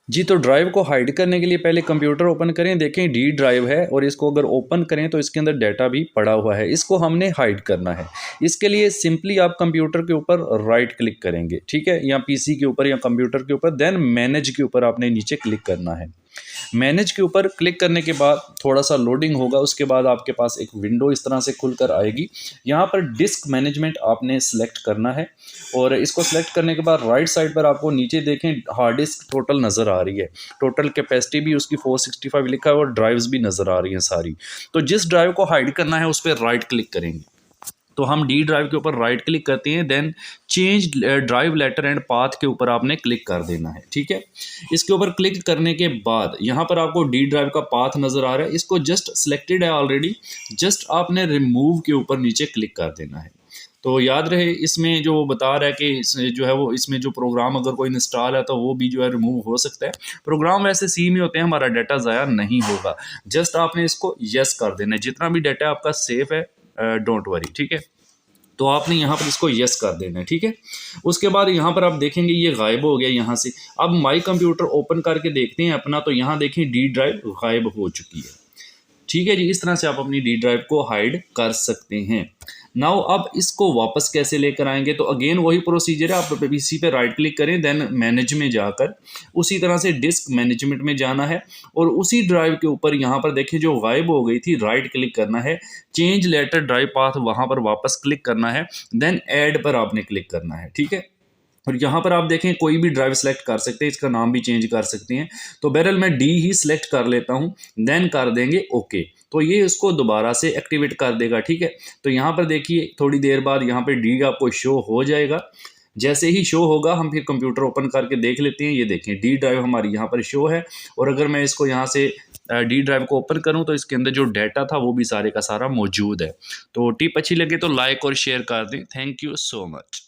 जी, तो ड्राइव को हाइड करने के लिए पहले कंप्यूटर ओपन करें, देखें डी ड्राइव है और इसको अगर ओपन करें तो इसके अंदर डाटा भी पड़ा हुआ है, इसको हमने हाइड करना है। इसके लिए सिंपली आप कंप्यूटर के ऊपर राइट क्लिक करेंगे, ठीक है, या पीसी के ऊपर या कंप्यूटर के ऊपर, देन मैनेज के ऊपर आपने नीचे क्लिक करना है। मैनेज के ऊपर क्लिक करने के बाद थोड़ा सा लोडिंग होगा, उसके बाद आपके पास एक विंडो इस तरह से खुलकर आएगी। यहाँ पर डिस्क मैनेजमेंट आपने सेलेक्ट करना है और इसको सेलेक्ट करने के बाद राइट साइड पर आपको नीचे देखें हार्ड डिस्क टोटल नज़र आ रही है, टोटल कैपेसिटी भी उसकी 465 लिखा है और ड्राइव्स भी नज़र आ रही हैं सारी। तो जिस ड्राइव को हाइड करना है उस पर राइट क्लिक करेंगे, तो हम डी ड्राइव के ऊपर राइट क्लिक करते हैं, then change drive letter and path के ऊपर आपने क्लिक कर देना है, ठीक है। इसके ऊपर क्लिक करने के बाद यहाँ पर आपको डी ड्राइव का पाथ नज़र आ रहा है, इसको जस्ट सिलेक्टेड है ऑलरेडी, जस्ट आपने रिमूव के ऊपर नीचे क्लिक कर देना है। तो याद रहे इसमें जो बता रहा है कि जो है वो इसमें जो प्रोग्राम अगर कोई इंस्टॉल है तो वो भी जो है रिमूव हो सकता है। प्रोग्राम वैसे सेम ही होते हैं, हमारा डाटा ज़ाया नहीं होगा। जस्ट आपने इसको यस कर देना है, जितना भी डाटा आपका सेफ है डोंट वरी, ठीक है। तो आपने यहाँ पर इसको यस कर देना है, ठीक है। उसके बाद यहाँ पर आप देखेंगे ये गायब हो गया यहाँ से। अब माई कंप्यूटर ओपन करके देखते हैं अपना, तो यहाँ देखें डी ड्राइव गायब हो चुकी है, ठीक है जी। इस तरह से आप अपनी डी ड्राइव को हाइड कर सकते हैं। नाउ अब इसको वापस कैसे लेकर आएंगे, तो अगेन वही प्रोसीजर है, आप पीसी पे राइट क्लिक करें, देन मैनेज में जाकर उसी तरह से डिस्क मैनेजमेंट में जाना है और उसी ड्राइव के ऊपर यहाँ पर देखिए जो गायब हो गई थी राइट क्लिक करना है, चेंज लेटर ड्राइव पाथ वहाँ पर वापस क्लिक करना है, देन ऐड पर आपने क्लिक करना है, ठीक है। और यहाँ पर आप देखें कोई भी ड्राइव सेलेक्ट कर सकते हैं, इसका नाम भी चेंज कर सकते हैं। तो बहरहाल मैं डी ही सिलेक्ट कर लेता हूँ, देन कर देंगे ओके। तो ये इसको दोबारा से एक्टिवेट कर देगा, ठीक है। तो यहाँ पर देखिए थोड़ी देर बाद यहाँ पर डी आपको शो हो जाएगा। जैसे ही शो होगा हम फिर कंप्यूटर ओपन करके देख लेते हैं। ये देखें डी ड्राइव हमारी यहाँ पर शो है और अगर मैं इसको यहाँ से डी ड्राइव को ओपन करूँ तो इसके अंदर जो डाटा था वो भी सारे का सारा मौजूद है। तो टिप अच्छी लगे तो लाइक और शेयर कर दें। Thank you so much.